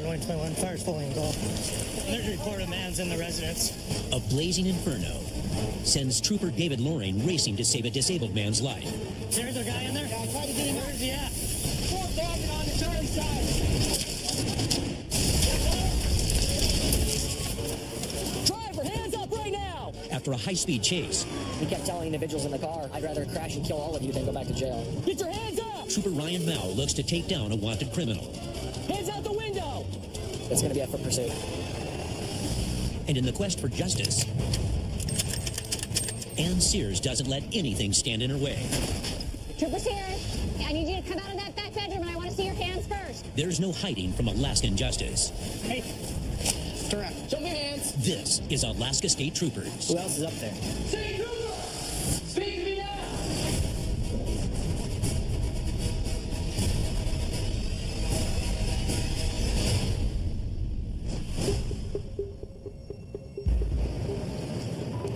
going 21, fire's full angle. There's a report of man's in the residence. A blazing inferno sends Trooper David Loring racing to save a disabled man's life. There's a guy in there? Yeah, I tried to get him. Where's he at? 4,000 on the Charlie side. Driver, hands up right now! After a high-speed chase, He kept telling individuals in the car, I'd rather crash and kill all of you than go back to jail. Get your hands up! Trooper Ryan Mao looks to take down a wanted criminal. Hands out the window! It's going to be a foot pursuit. And in the quest for justice, Ann Sears doesn't let anything stand in her way. Trooper Sears, I need you to come out of that back bedroom and I want to see your hands first. There's no hiding from Alaskan justice. Hey, turn around. Show me your hands. This is Alaska State Troopers. Who else is up there? State Trooper! Speak to me now!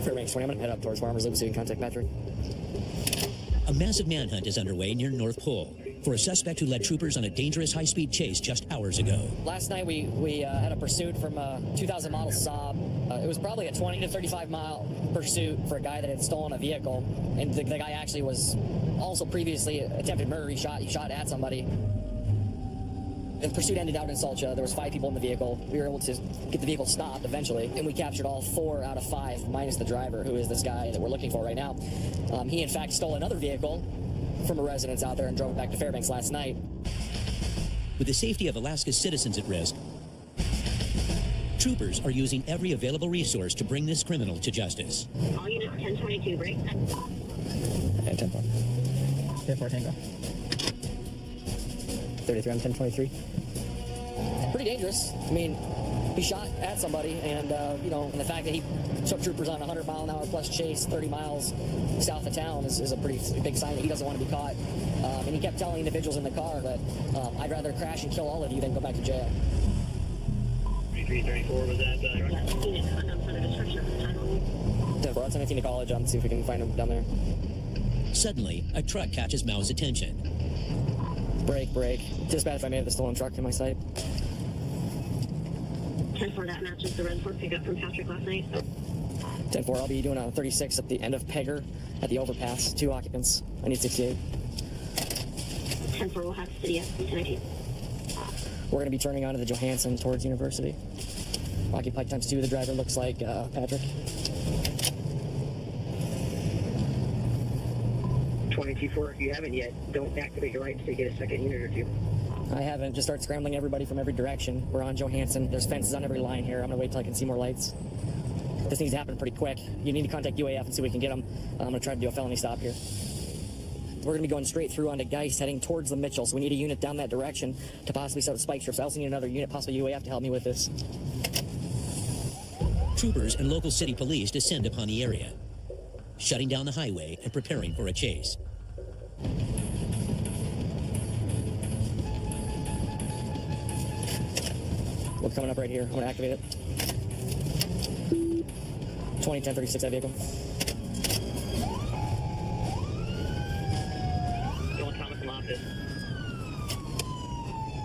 Fairbanks 20, I'm going to head up towards Farmers Loop so we can contact Patrick. A massive manhunt is underway near North Pole for a suspect who led troopers on a dangerous high-speed chase just hours ago. Last night we had a pursuit from a 2000 model Saab. It was probably a 20 to 35 mile pursuit for a guy that had stolen a vehicle, and the guy actually was also previously attempted murder. He shot at somebody. The pursuit ended out in Salcha. There was 5 people in the vehicle. We were able to get the vehicle stopped eventually, and we captured all 4 out of 5, minus the driver, who is this guy that we're looking for right now. He in fact stole another vehicle from a residence out there and drove it back to Fairbanks last night. With the safety of Alaska's citizens at risk, troopers are using every available resource to bring this criminal to justice. All units 1022, break. And 10-4. 10-4 Tango. 33 on 1023. Pretty dangerous. I mean, he shot at somebody, and and the fact that he took troopers on a 100-mile-an-hour plus chase 30 miles south of town is a pretty big sign that he doesn't want to be caught. And he kept telling individuals in the car that I'd rather crash and kill all of you than go back to jail. 3334 was that Unit unknown for the destruction of the tunnel. 10-4, I'll send a team to college on see if we can find him down there. Suddenly, a truck catches Mao's attention. Break. Dispatch, if I may have the stolen truck in my sight. 10-4, that matches the red Ford pickup from Patrick last night. 10-4, I'll be doing a 36 at the end of Pegger at the overpass. 2 occupants. I need 68. 10-4, we'll have city at 1019. We're going to be turning onto the Johansson towards University. Occupied times 2. The driver looks like Patrick. 22-4, if you haven't yet, don't activate your rights to get a second unit or 2. I haven't. Just start scrambling everybody from every direction. We're on Johansson. There's fences on every line here. I'm going to wait till I can see more lights. This needs to happen pretty quick. You need to contact UAF and see if we can get them. I'm going to try to do a felony stop here. We're going to be going straight through onto Geist, heading towards the Mitchell, so we need a unit down that direction to possibly set up spike strips. I also need another unit, possibly UAF, to help me with this. Troopers and local city police descend upon the area, shutting down the highway and preparing for a chase. We're coming up right here. I'm going to activate it. 20-10-36, that vehicle. Going Thomas and Loftus.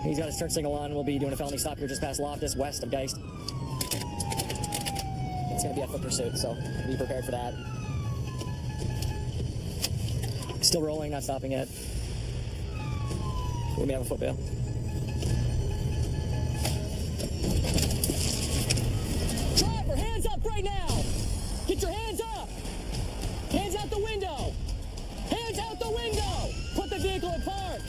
He's got his turn signal on. We'll be doing a felony stop here just past Loftus, west of Geist. It's going to be a foot pursuit, so be prepared for that. Still rolling, not stopping yet. We may have a foot bail. Driver, hands up right now! Get your hands up! Hands out the window! Hands out the window! Put the vehicle in park!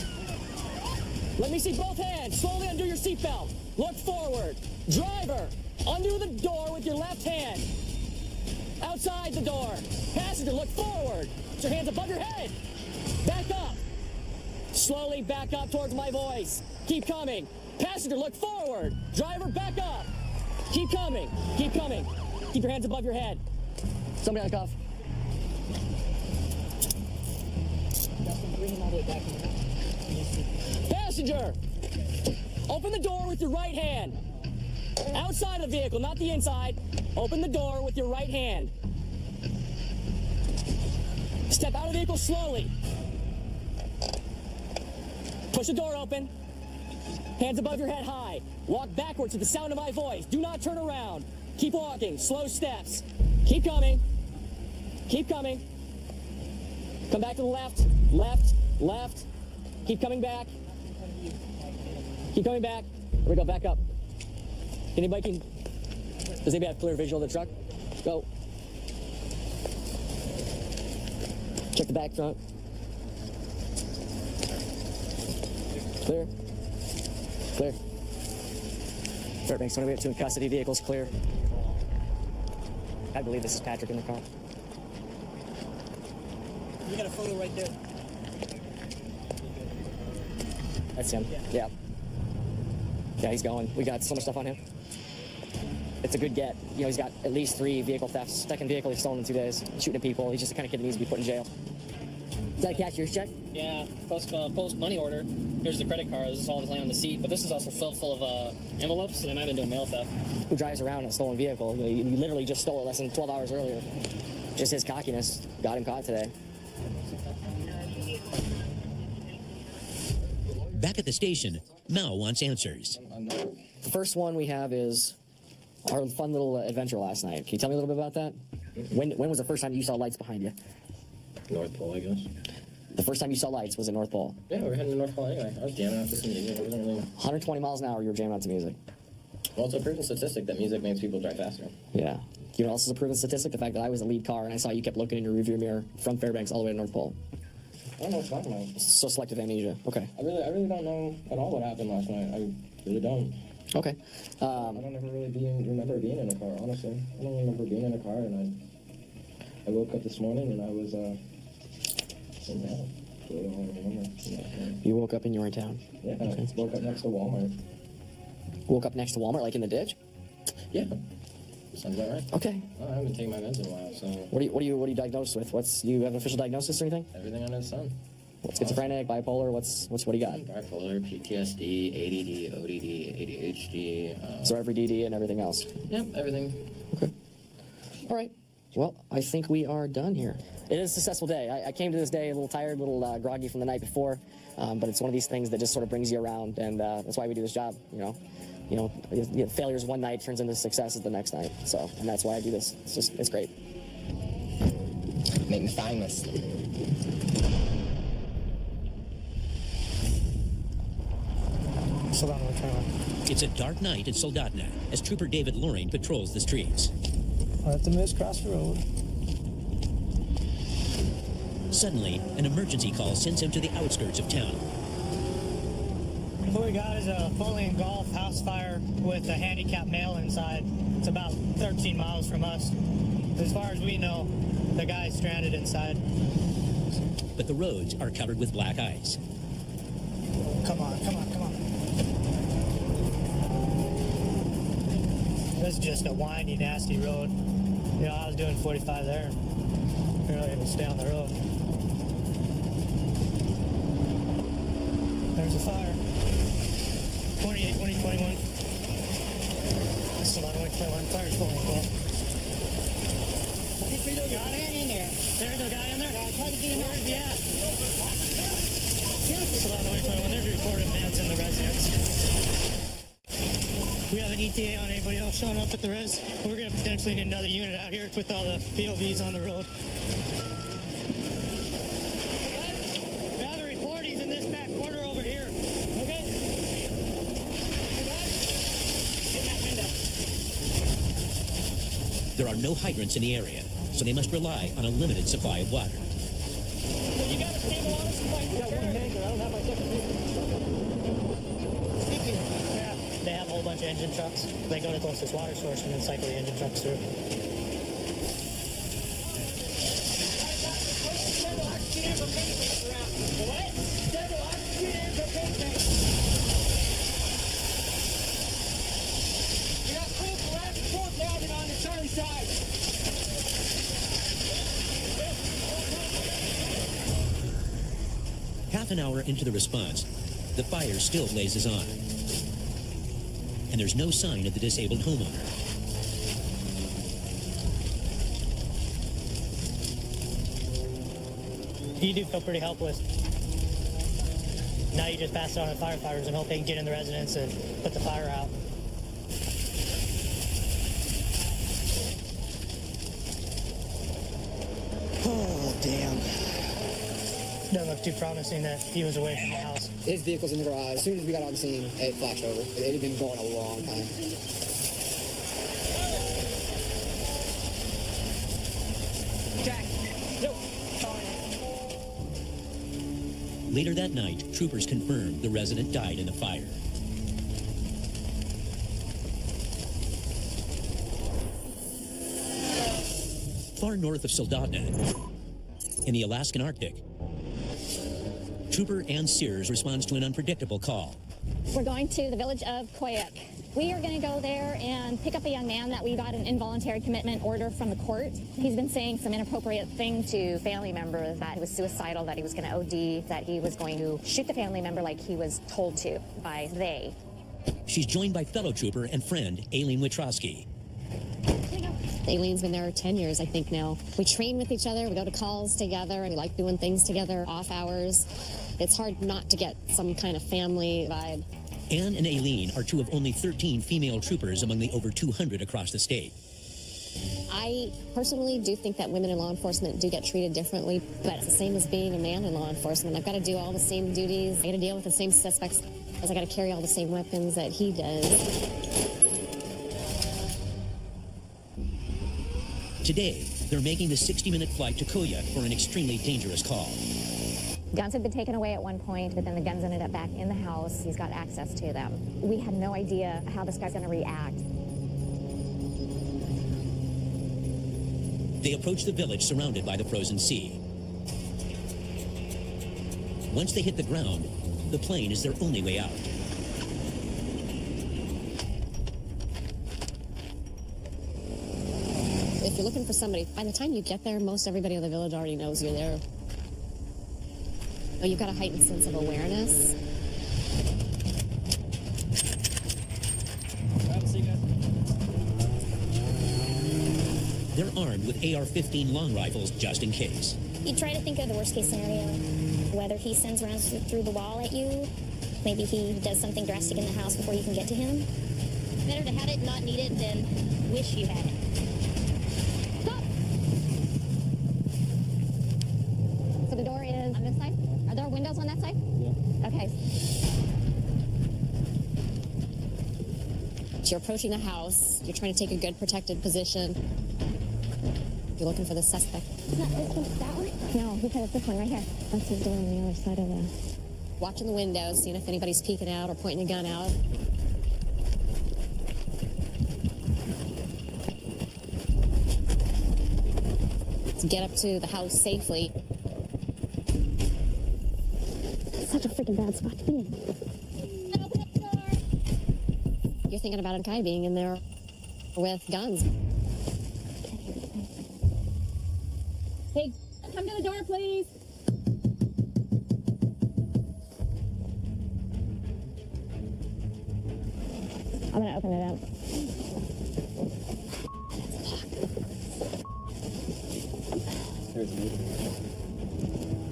Let me see both hands. Slowly undo your seatbelt. Look forward. Driver, undo the door with your left hand. Outside the door. Passenger, look forward. Put your hands above your head. Back up. Slowly back up towards my voice. Keep coming. Passenger, look forward. Driver, back up. Keep coming. Keep coming. Keep your hands above your head. Somebody on the cuff. Passenger, open the door with your right hand. Outside of the vehicle, not the inside. Open the door with your right hand. Step out of the vehicle slowly. Push the door open. Hands above your head high. Walk backwards to the sound of my voice. Do not turn around. Keep walking. Slow steps. Keep coming. Keep coming. Come back to the left. Left. Left. Keep coming back. Keep coming back. Here we go. Back up. Anybody does anybody have clear visual of the truck? Go. Check the back front. Clear. Clear. Fairbanks 28 2 in custody. Vehicles clear. I believe this is Patrick in the car. We got a photo right there. That's him. Yeah. Yeah, he's going. We got so much stuff on him. It's a good get. You know, he's got at least 3 vehicle thefts. Second vehicle he's stolen in 2 days. Shooting at people. He's just the kind of kid that needs to be put in jail. Is that a cashier's check? Yeah, post money order. Here's the credit card. This is all that's laying on the seat. But this is also filled full of envelopes, so they might have been doing mail theft. Who drives around in a stolen vehicle? He literally just stole it less than 12 hours earlier. Just his cockiness got him caught today. Back at the station, Mao wants answers. The first one we have is our fun little adventure last night. Can you tell me a little bit about that? When was the first time you saw lights behind you? North Pole, I guess. The first time you saw lights was at North Pole. Yeah, we were heading to North Pole anyway. I was jamming out to some music. It wasn't really... 120 miles an hour, you were jamming out to music. Well, it's a proven statistic that music makes people drive faster. Yeah. You know, also is a proven statistic, the fact that I was the lead car and I saw you kept looking in your rearview mirror from Fairbanks all the way to North Pole. I don't know what you're talking about. So selective amnesia. Okay. I really don't know at all what happened last night. I really don't. Okay. I don't ever really remember being in a car, honestly. I don't remember being in a car, and I woke up this morning and I was in town. So I don't remember. You woke up and you were in town? Yeah, Okay. I woke up next to Walmart. Woke up next to Walmart, like in the ditch? Yeah. Sounds about right. Okay. Well, I haven't taken my meds in a while, so... What are you diagnosed with? Do you have an official diagnosis or anything? Everything under the sun. Schizophrenic, bipolar, what do you got? Bipolar, PTSD, ADD, ODD, ADHD. So every DD and everything else? Yep, everything. Okay. All right. Well, I think we are done here. It is a successful day. I came to this day a little tired, a little groggy from the night before, but it's one of these things that just sort of brings you around, and that's why we do this job, you know. Failures one night turns into successes the next night. So, and that's why I do this. It's great. Make me famous. It's a dark night in Soldotna as Trooper David Loring patrols the streets. I'll have to miss across the road. Suddenly, an emergency call sends him to the outskirts of town. What we got is a fully engulfed house fire with a handicapped male inside. It's about 13 miles from us. As far as we know, the guy's stranded inside. But the roads are covered with black ice. Come on. This is just a windy, nasty road. You know, I was doing 45 there. Barely able to stay on the road. There's a fire. 28, 20, 21. Still on 21. Fire's fully engulfed. Got it in there. There's a guy in there? Try to get in there. Yeah. Still on 21. There's a reported man's in the residence. We have an ETA on anybody else showing up at the res. We're going to potentially need another unit out here with all the POVs on the road. We have a report. He's in this back corner over here. Okay? Get that window. There are no hydrants in the area, so they must rely on a limited supply of water. You got a stable on us? I got one tanker. I don't have my second vehicle. Yeah, they have a whole bunch of engine trucks. They go to the closest water source and then cycle the engine trucks through. We got proof for rapid 4,000 on the Charlie side. Half an hour into the response, the fire still blazes on. And there's no sign of the disabled homeowner. You do feel pretty helpless. Now you just pass it on to firefighters and hope they can get in the residence and put the fire out. Oh, damn. Doesn't look too promising that he was away from the house. His vehicle's in the garage. As soon as we got on the scene, it flashed over. It had been going a long time. Jack. No. Later that night, troopers confirmed the resident died in the fire. Far north of Soldotna, in the Alaskan Arctic, Trooper Ann Sears responds to an unpredictable call. We're going to the village of Koyuk. We are going to go there and pick up a young man that we got an involuntary commitment order from the court. He's been saying some inappropriate things to family members, that he was suicidal, that he was going to OD, that he was going to shoot the family member like he was told to by they. She's joined by fellow trooper and friend Aileen Witrowski. Aileen's been there 10 years, I think now. We train with each other, we go to calls together, and we like doing things together, off hours. It's hard not to get some kind of family vibe. Ann and Aileen are two of only 13 female troopers among the over 200 across the state. I personally do think that women in law enforcement do get treated differently, but it's the same as being a man in law enforcement. I've got to do all the same duties. I got to deal with the same suspects, as I got to carry all the same weapons that he does. Today, they're making the 60-minute flight to Koyuk for an extremely dangerous call. Guns had been taken away at one point, but then the guns ended up back in the house. He's got access to them. We had no idea how this guy's going to react. They approach the village surrounded by the frozen sea. Once they hit the ground, the plane is their only way out. If you're looking for somebody, by the time you get there, most everybody in the village already knows you're there. You've got a heightened sense of awareness. They're armed with AR-15 long rifles just in case. You try to think of the worst case scenario, whether he sends rounds through the wall at you, maybe he does something drastic in the house before you can get to him. Better to have it, not need it, than wish you had it. Stop! So the door is on this side? Are there windows on that side? Yeah. Okay. You're approaching the house. You're trying to take a good protected position. You're looking for the suspect. It's not this one, that one? No, he said it's this one right here. That's his door on the other side of the... Watching the windows, seeing if anybody's peeking out or pointing a gun out. To get up to the house safely. Such a freaking bad spot to be in. Open up the door. You're thinking about a guy being in there with guns. Hey, come to the door, please. I'm gonna open it up.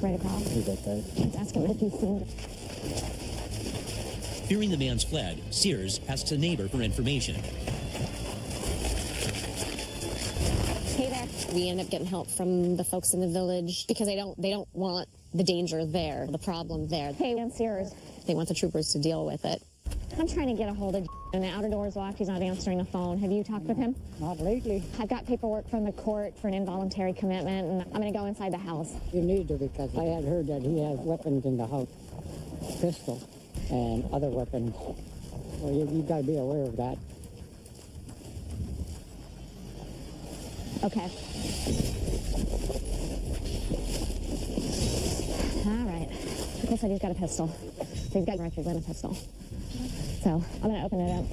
Right across. He's okay. Let's ask him if he's seen. Fearing the man's fled, Sears asks a neighbor for information. Hey there. We end up getting help from the folks in the village because they don't want the danger there, the problem there. Hey, I'm Sears. They want the troopers to deal with it. I'm trying to get a hold of and the outer door is locked. He's not answering the phone. Have you talked with him? Not lately. I've got paperwork from the court for an involuntary commitment, and I'm going to go inside the house. You need to, because I had heard that he has weapons in the house, pistol and other weapons. Well, you got to be aware of that. Okay. All right. Looks like he's got a pistol. So he's got rifles and a pistol. So I'm going to open it up.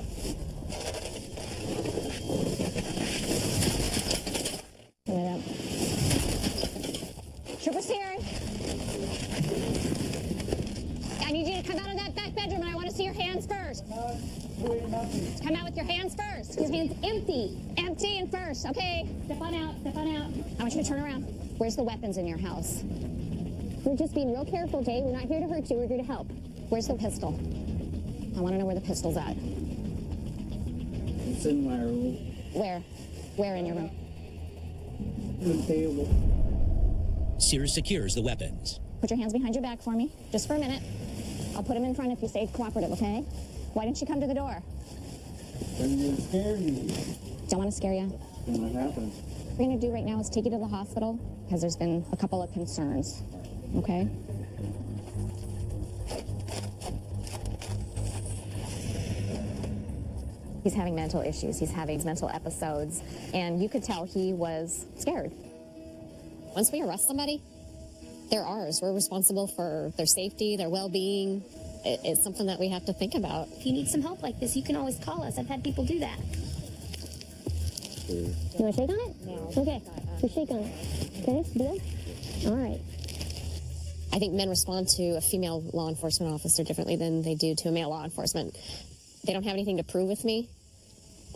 Open it up. Trooper Sears. I need you to come out of that back bedroom, and I want to see your hands first. Come out with your hands first. Your hands empty. Empty and first. Okay. Step on out. Step on out. I want you to turn around. Where's the weapons in your house? We're just being real careful, Jay. We're not here to hurt you. We're here to help. Where's the pistol? I want to know where the pistol's at. It's in my room. Where? Where in your room? The table. Sears secures the weapons. Put your hands behind your back for me, just for a minute. I'll put them in front if you stay cooperative, okay? Why didn't you come to the door? I'm gonna scare you. Don't want to scare you. What happened? What we're going to do right now is take you to the hospital because there's been a couple of concerns, okay? He's having mental issues. He's having mental episodes, and you could tell he was scared. Once we arrest somebody, they're ours. We're responsible for their safety, their well-being. It's something that we have to think about. If you need some help like this, you can always call us. I've had people do that. You want to shake on it? No. Okay, so shake on it. Okay, deal? All right. I think men respond to a female law enforcement officer differently than they do to a male law enforcement. They don't have anything to prove with me.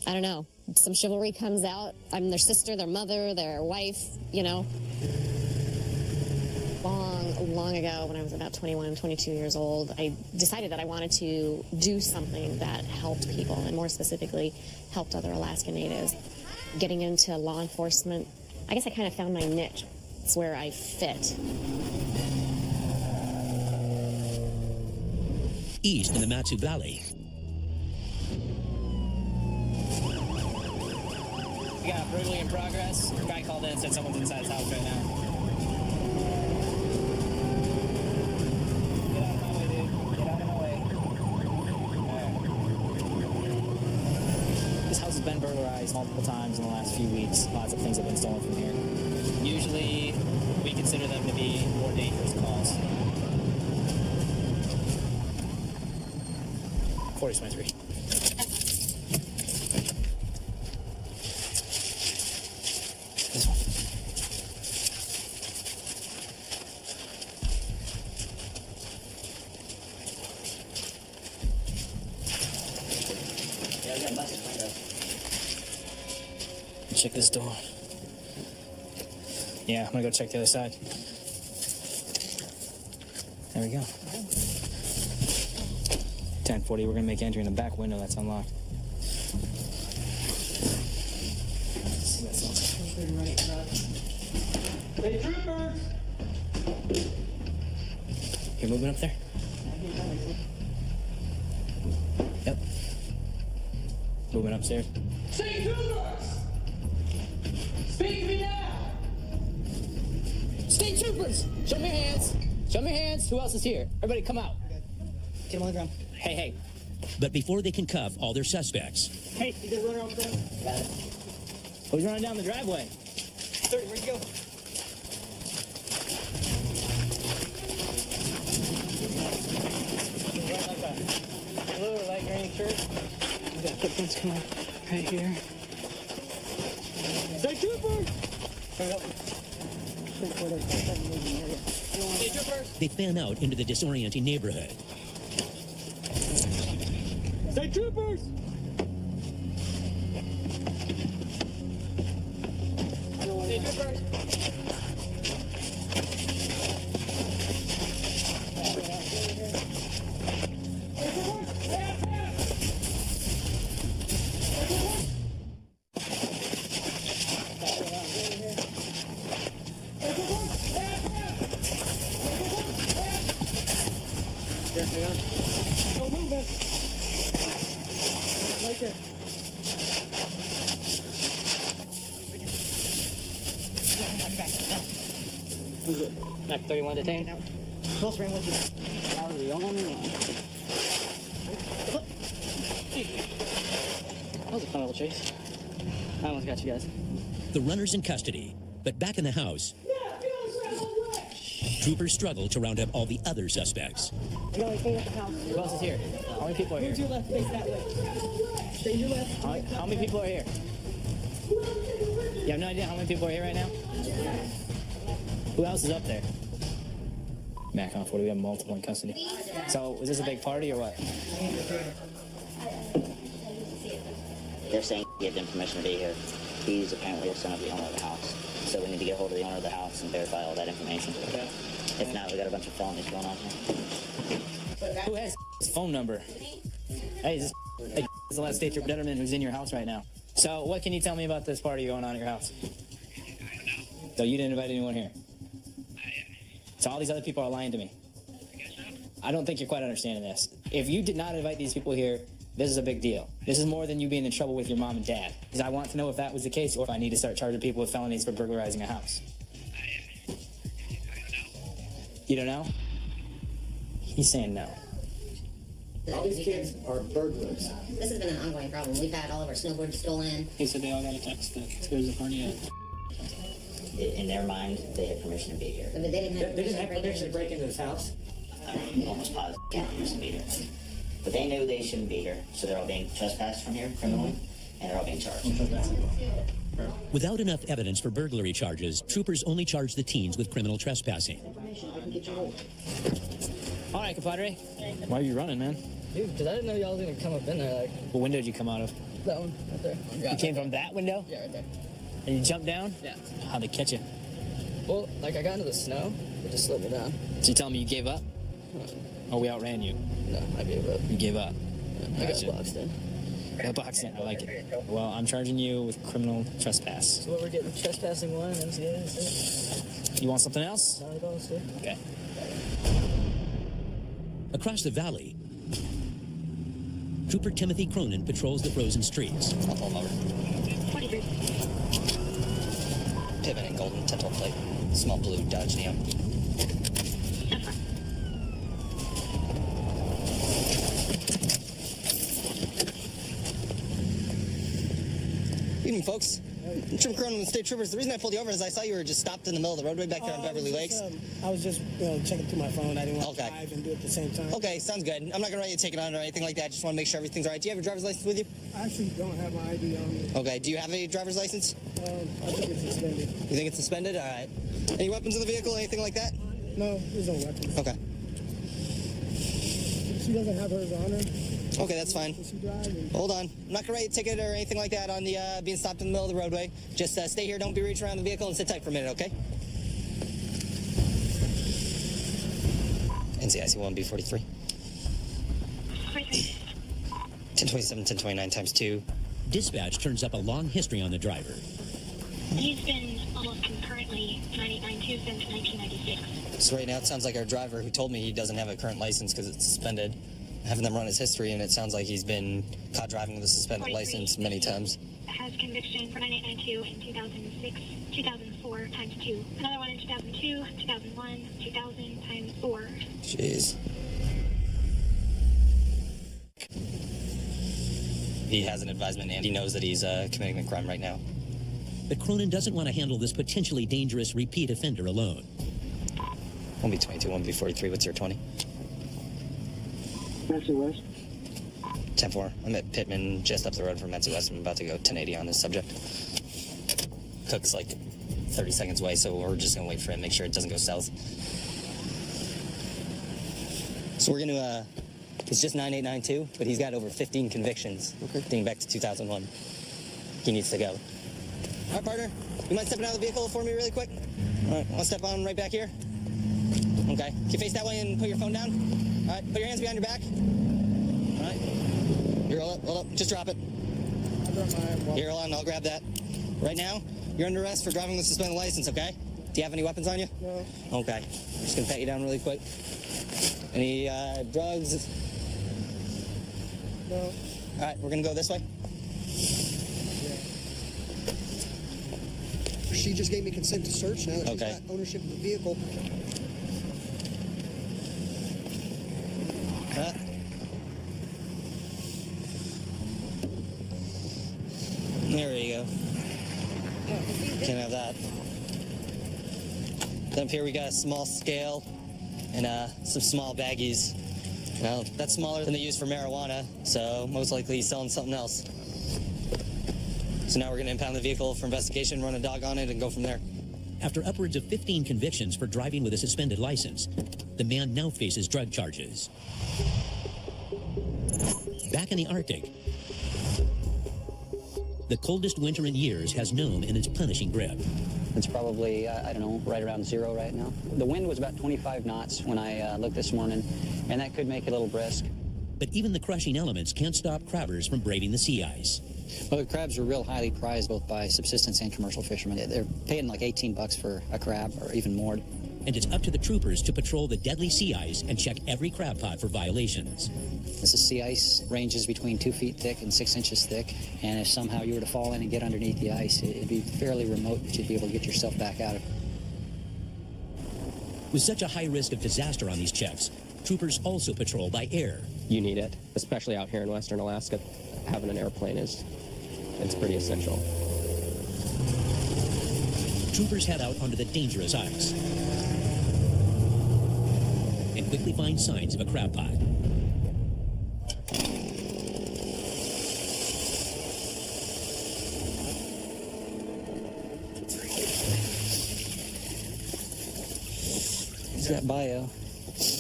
I don't know. Some chivalry comes out. I'm their sister, their mother, their wife, you know. Long ago, when I was about 21, 22 years old, I decided that I wanted to do something that helped people, and more specifically, helped other Alaska Natives. Getting into law enforcement, I guess I kind of found my niche. It's where I fit. East in the Matsu Valley. We got brutally in progress. A guy called in and said someone's inside his house right now. Get out of my way, dude. Get out of my way. Alright. This house has been burglarized multiple times in the last few weeks. Lots of things have been stolen from here. Usually, we consider them to be more dangerous calls. 4023. This one. Check this door. Yeah, I'm gonna go check the other side. There we go. 1040, we're gonna make entry in the back window that's unlocked. Hey, troopers! You're moving up there? Yep. Moving upstairs. Say, troopers! Speak to me now! State troopers! Show me your hands! Show me your hands! Who else is here? Everybody come out. Get them on the ground. Hey, hey. But before they can cuff all their suspects, Hey, you guys running around the front? Got it. Who's running down the driveway? 30, where'd you go? Wearing like a blue or light green shirt. You got footprints coming right here. Say trooper! Hurry up. Hey, troopers! they fan out into the disorienting neighborhood. Say, troopers! Hey, troopers! No movement! Right there. Mac 31 detained. Close range with you. That was the only one. That was a fun little chase. I almost got you guys. The runner's in custody, but back in the house, troopers struggle to round up all the other suspects. Who else is here? How many people are here? Move to your left, face that way. Stay to your left. How many people are here? You have no idea how many people are here right now? Who else is up there? Mac on 40, we have multiple in custody. So, is this a big party or what? They're saying he gave them permission to be here. He's apparently the son of the owner of the house. So we need to get a hold of the owner of the house and verify all that information. Okay. If not, we got a bunch of felonies going on here. Who has his phone number? Hey, is the last state trooper gentleman who's in your house right now. So what can you tell me about this party going on at your house? So you didn't invite anyone here? So all these other people are lying to me. I don't think you're quite understanding this. If you did not invite these people here, this is a big deal. This is more than you being in trouble with your mom and dad. Because I want to know if that was the case or if I need to start charging people with felonies for burglarizing a house. You don't know? He's saying no. All these kids are burglars. This has been an ongoing problem. We've had all of our snowboards stolen. He said they all got a text that there's a party at. In their mind, they had permission to be here. But they didn't have permission to break into this house? I'm almost positive they had permission to be here. But they knew they shouldn't be here, so they're all being trespassed from here criminally, and they're all being charged. Without enough evidence for burglary charges, troopers only charge the teens with criminal trespassing. All right, compadre. Why are you running, man? Dude, because I didn't know y'all was going to come up in there. Like, What window did you come out of? that one, right there. You came from that window? Yeah, right there. And you jumped down? Yeah. How'd they catch you? Well, like, I got into the snow. It just slowed me down. So you tell me you gave up? Or we outran you? No, I gave up. You gave up? I Gotcha. got boxed in. Got boxed in. I like it. Well, I'm charging you with criminal trespass. So what we're getting trespassing one, MCA, You want something else? $9, sir. Okay. Across the valley, Trooper Timothy Cronin patrols the frozen streets. I'll pull him over. Pittman and golden tintal plate. Small blue Dodge Neo. Evening, folks. Trooper Cronin and the State Troopers. The reason I pulled you over is I saw you were just stopped in the middle of the roadway back there on Beverly Lakes. I was just checking through my phone. I didn't want to drive and do it at the same time. Okay, sounds good. I'm not going to write you a ticket on it or anything like that. Just want to make sure everything's all right. Do you have a driver's license with you? I actually don't have my ID on me. Okay, do you have a driver's license? I think it's suspended. You think it's suspended? All right. Any weapons in the vehicle, anything like that? No, there's no weapons. Okay. She doesn't have hers on her. Okay, that's fine. Hold on. I'm not going to write you a ticket or anything like that on the being stopped in the middle of the roadway. Just stay here. Don't be reaching around the vehicle and sit tight for a minute, okay? NCIC 1B43. 1027, 1029 times 2. Dispatch turns up a long history on the driver. He's been almost concurrently 9892 since 1996. So right now it sounds like our driver who told me he doesn't have a current license because it's suspended, having them run his history, and it sounds like he's been caught driving with a suspended license many times. Has conviction for 9892 in 2006, 2004 times 2. Another one in 2002, 2001, 2000 times 4. Jeez. He has an advisement and he knows that he's committing a crime right now. But Cronin doesn't want to handle this potentially dangerous repeat offender alone. 1B22, 1B43, what's your 20? Metsu West. 10-4. I'm at Pittman, just up the road from Metsu West. I'm about to go 1080 on this subject. Cook's like 30 seconds away, so we're just going to wait for him, make sure it doesn't go south. So we're going to, it's just 9892, but he's got over 15 convictions dating back to 2001. He needs to go. All right, partner, you mind stepping out of the vehicle for me really quick? All right, I'll step on right back here. Okay, can you face that way and put your phone down? All right, put your hands behind your back. All right. Here, hold up, just drop it. Here, hold on, I'll grab that. Right now, you're under arrest for driving with a suspended license, okay? Do you have any weapons on you? No. Okay, I'm just gonna pat you down really quick. Any drugs? No. All right, we're gonna go this way. She just gave me consent to search now that she's got ownership of the vehicle. There you go. Can't have that. Then up here we got a small scale and some small baggies. Now, that's smaller than they use for marijuana, so most likely he's selling something else. So now we're going to impound the vehicle for investigation, run a dog on it, and go from there. After upwards of 15 convictions for driving with a suspended license, the man now faces drug charges. Back in the Arctic, the coldest winter in years has known in its punishing grip. It's probably, I don't know, right around 0 right now. The wind was about 25 knots when I looked this morning, and that could make it a little brisk. But even the crushing elements can't stop crabbers from braving the sea ice. Well, the crabs are real highly prized both by subsistence and commercial fishermen. They're paying like $18 for a crab or even more. And it's up to the troopers to patrol the deadly sea ice and check every crab pot for violations. This is sea ice, ranges between 2 feet thick and 6 inches thick. And if somehow you were to fall in and get underneath the ice, it'd be fairly remote that you'd be able to get yourself back out of it. With such a high risk of disaster on these checks, troopers also patrol by air. You need it, especially out here in western Alaska. Having an airplane it's pretty essential. Troopers head out onto the dangerous ice and quickly find signs of a crab pot. Is that bio?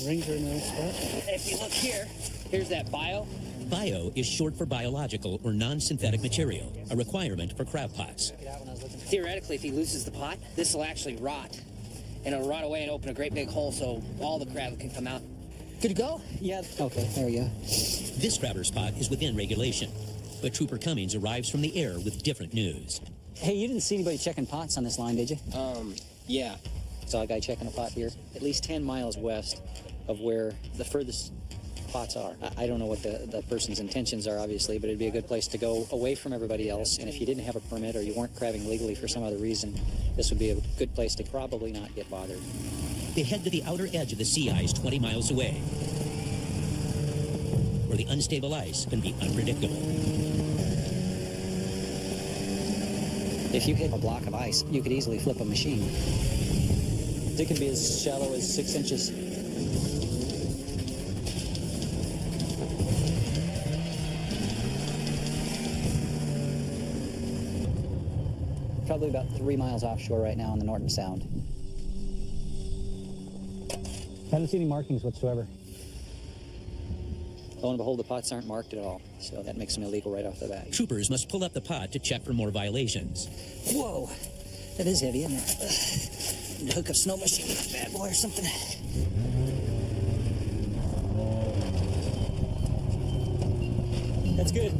Rings are in the spot. If you look here, here's that bio. Bio is short for biological or non-synthetic material, a requirement for crab pots. Theoretically, if he loses the pot, this will actually rot. And it'll rot away and open a great big hole so all the crab can come out. Good to go? Yeah. Okay, there we go. This crabber's pot is within regulation, but Trooper Cummings arrives from the air with different news. Hey, you didn't see anybody checking pots on this line, did you? Yeah. Saw a guy checking a pot here, at least 10 miles west of where the furthest pots are. I don't know what the person's intentions are, obviously, but it'd be a good place to go away from everybody else. And if you didn't have a permit or you weren't crabbing legally for some other reason, this would be a good place to probably not get bothered. They head to the outer edge of the sea ice 20 miles away, where the unstable ice can be unpredictable. If you hit a block of ice, you could easily flip a machine. It could be as shallow as 6 inches. Probably about 3 miles offshore right now on the Norton Sound. Haven't seen any markings whatsoever. Lo and behold, the pots aren't marked at all, so that makes them illegal right off the bat. Troopers must pull up the pot to check for more violations. Whoa, that is heavy, isn't it? Need to hook a snow machine with this bad boy or something. That's good.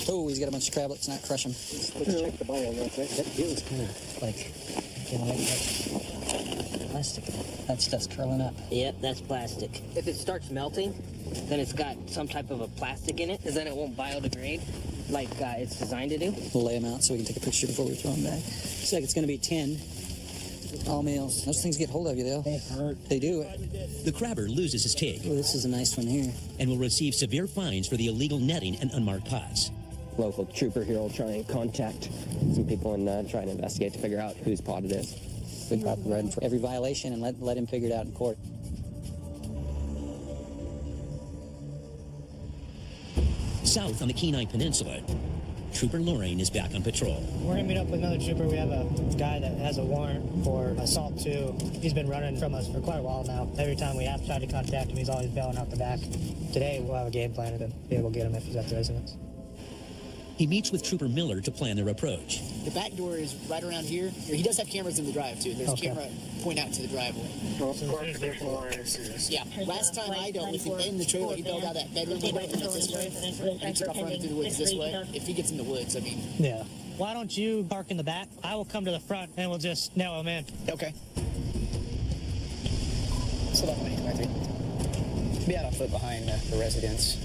Oh, he's got a bunch of crablets, not crush them. Let's check the bio real quick. That feels kind of like, you know, like plastic. That stuff's curling up. Yep, that's plastic. If it starts melting, then it's got some type of a plastic in it, because then it won't biodegrade like it's designed to do. We'll lay them out so we can take a picture before we throw them back. Looks like it's going to be 10. All males. Those things get hold of you, though. They hurt. They do. The crabber loses his take. Oh, this is a nice one here. And will receive severe fines for the illegal netting and unmarked pots. Local trooper here will try and contact some people and try and investigate to figure out whose pot it is. Good drop the red for every violation and let him figure it out in court. South on the Kenai Peninsula, Trooper Loring is back on patrol. We're gonna meet up with another trooper. We have a guy that has a warrant for assault 2. He's been running from us for quite a while now. Every time we have tried to contact him, he's always bailing out the back. Today, we'll have a game plan to be able to get him if he's at the residence. He meets with Trooper Miller to plan their approach. The back door is right around here. He does have cameras in the drive, too. There's a camera point out to the driveway. Yeah, last time I dealt with him in the trailer, he bailed out that bedroom way and this way. And he took off running through the woods this way. If he gets in the woods, I mean... Yeah. Why don't you park in the back? I will come to the front, and we'll just nail him in. Okay. Slow down, right there. Be about a foot behind the residence.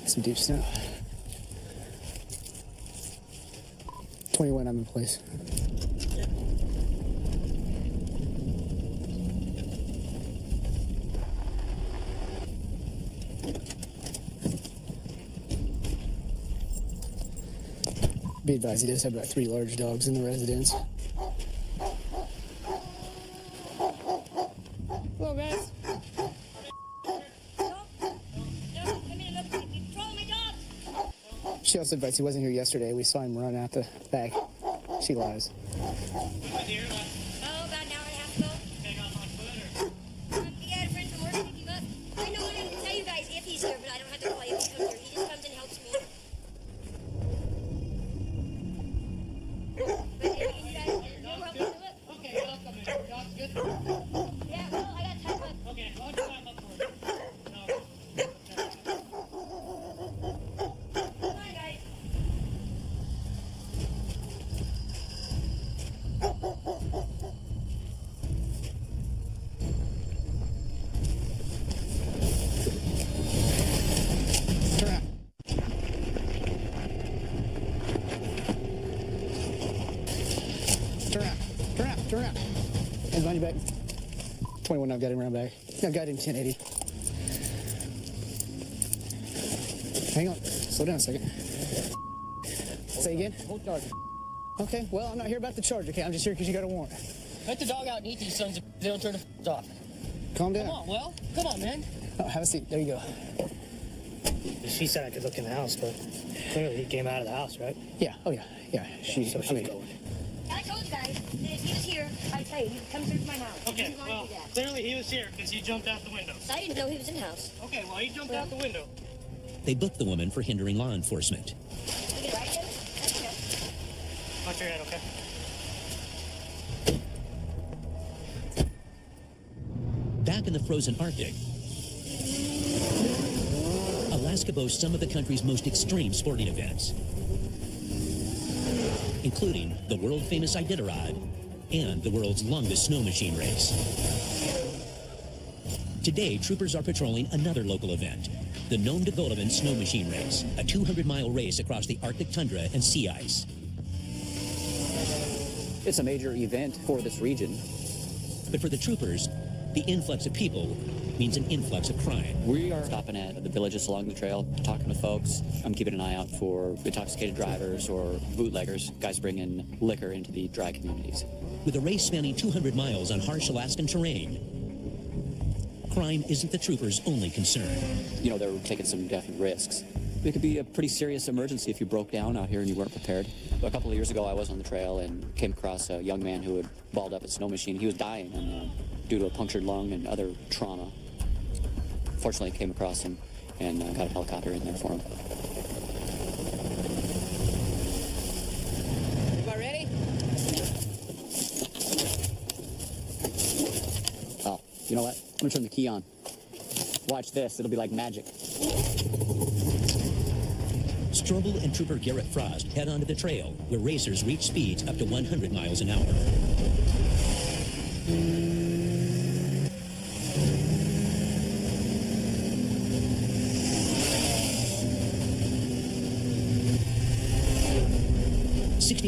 Some deep snow. 21, I'm in place. Be advised, he does have about 3 large dogs in the residence. Hello, guys. She also advised he wasn't here yesterday. We saw him run out the back. She lies. Oh, about an hour and a half ago. He had a friend from work pick him up. I know I didn't tell you guys if he's here, but I don't have to call you if he comes here. He just comes and helps me. But you guys, you're welcome to it. Okay, I'll come in. Dog's good? Yeah, well, I got time up. Okay, I'll climb up for you. Come on, guys. Turn around. Hands behind your back. 21, I've got him around back. I've got him 1080. Hang on. Slow down a second. Say again? Hold charge. Okay, well, I'm not here about the charge, okay? I'm just here because you got a warrant. Let the dog out and eat these sons of... They don't turn the off. Calm down. Come on, Will. Come on, man. Oh, have a seat. There you go. She said I could look in the house, but clearly he came out of the house, right? Yeah, oh yeah, yeah. She's going. I told you guys that if he was here, I'd tell you, he'd come search my house. Okay, He was going well, to do that. clearly he was here because he jumped out the window. I didn't know he was in the house. Okay, well, he jumped out the window. They booked the woman for hindering law enforcement. You get right, Dennis? That's okay. Watch your head, okay? Back in the frozen Arctic, Alaska boasts some of the country's most extreme sporting events, including the world-famous Iditarod and the world's longest snow machine race. Today, troopers are patrolling another local event, the Nome de Golovin Snow Machine Race, a 200-mile race across the Arctic tundra and sea ice. It's a major event for this region. But for the troopers, the influx of people means an influx of crime. We are stopping at the villages along the trail, talking to folks. I'm keeping an eye out for intoxicated drivers or bootleggers, guys bringing liquor into the dry communities. With a race spanning 200 miles on harsh Alaskan terrain, crime isn't the troopers' only concern. You know, they're taking some definite risks. It could be a pretty serious emergency if you broke down out here and you weren't prepared. A couple of years ago, I was on the trail and came across a young man who had balled up a snow machine. He was dying due to a punctured lung and other trauma. Fortunately, I came across him and got a helicopter in there for him. Everybody ready? Oh, you know what? I'm gonna turn the key on. Watch this, it'll be like magic. Strobel and Trooper Garrett Frost head onto the trail, where racers reach speeds up to 100 miles an hour.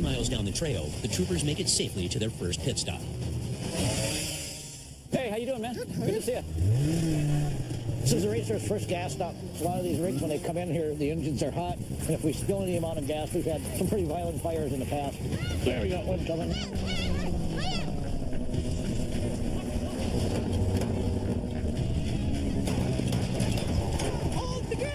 Miles down the trail, the troopers make it safely to their first pit stop. Hey, how you doing, man? Good to see you. This is the racer's first gas stop. A lot of these rigs, when they come in here, the engines are hot, and if we spill any amount of gas, we've had some pretty violent fires in the past. There, we got one coming. Hold the gas!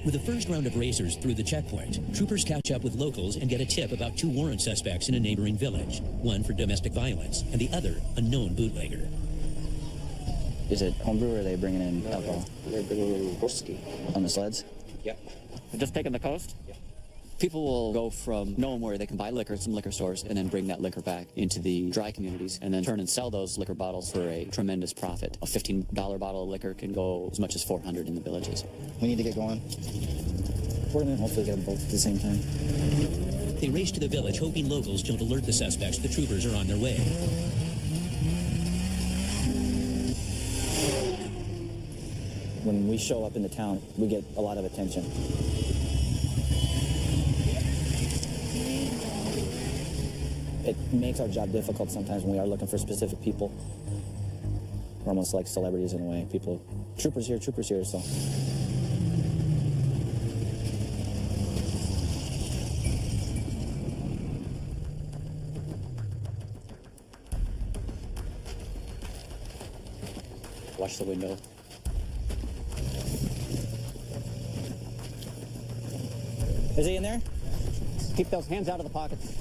With the first round of racers through the checkpoint, troopers catch up with locals and get a tip about two warrant suspects in a neighboring village, one for domestic violence and the other a known bootlegger. Is it homebrew or are they bringing in alcohol? They're bringing in whiskey. On the sleds? Yep. Just taking the coast? Yep. People will go from Nome, where they can buy liquor at some liquor stores, and then bring that liquor back into the dry communities, and then turn and sell those liquor bottles for a tremendous profit. A $15 bottle of liquor can go as much as $400 in the villages. We need to get going. We're going to hopefully get them both at the same time. They race to the village, hoping locals don't alert the suspects the troopers are on their way. When we show up in the town, we get a lot of attention. It makes our job difficult sometimes when we are looking for specific people. We're almost like celebrities in a way. People, troopers here, so. Watch the window. Is he in there? Keep those hands out of the pockets.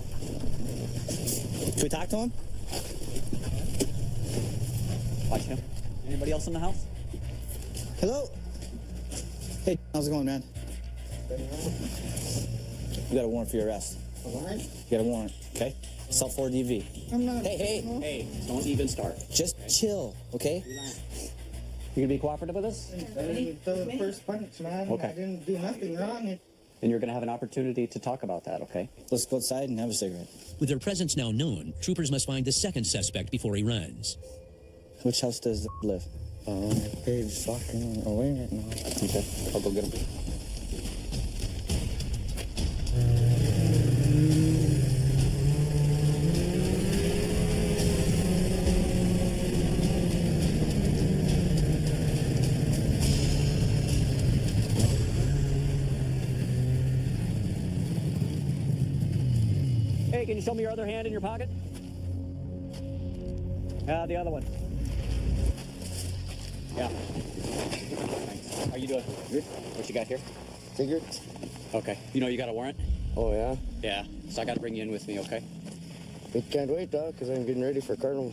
Should we talk to him? Watch him. Anybody else in the house? Hello? Hey, how's it going, man? You got a warrant for your arrest. A warrant? You got a warrant, okay? S04E14. I'm not. Hey, don't even start. Just chill, okay? You gonna be cooperative with us? I didn't throw the first punch, man. Okay. I didn't do nothing wrong. And you're gonna have an opportunity to talk about that, okay? Let's go outside and have a cigarette. With their presence now known, troopers must find the second suspect before he runs. Which house does live? He's fucking away right now. Okay, I'll go get him. Hey, can you show me your other hand in your pocket? The other one. Yeah. Thanks. How you doing? Good. What you got here? Cigarettes. Okay. You know you got a warrant? Oh, yeah? Yeah. So I got to bring you in with me, okay? We can't wait, though, because I'm getting ready for Carnival.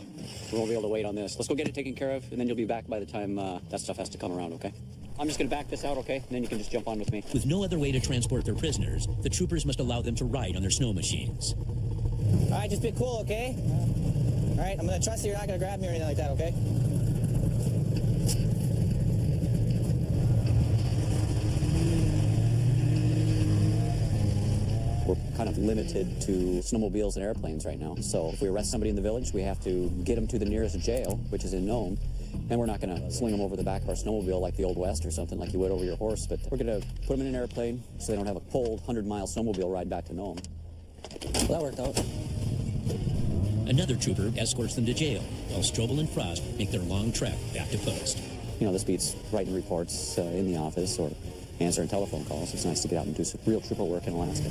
We won't be able to wait on this. Let's go get it taken care of, and then you'll be back by the time that stuff has to come around, okay? I'm just going to back this out, okay? And then you can just jump on with me. With no other way to transport their prisoners, the troopers must allow them to ride on their snow machines. All right, just be cool, okay? All right, I'm gonna trust that you're not gonna grab me or anything like that, okay? We're kind of limited to snowmobiles and airplanes right now. So if we arrest somebody in the village, we have to get them to the nearest jail, which is in Nome. And we're not going to sling them over the back of our snowmobile like the Old West or something like you would over your horse, but we're going to put them in an airplane so they don't have a cold 100-mile snowmobile ride back to Nome. Well, that worked out. Another trooper escorts them to jail, while Strobel and Frost make their long trek back to post. You know, this beats writing reports in the office or answering telephone calls. It's nice to get out and do some real trooper work in Alaska.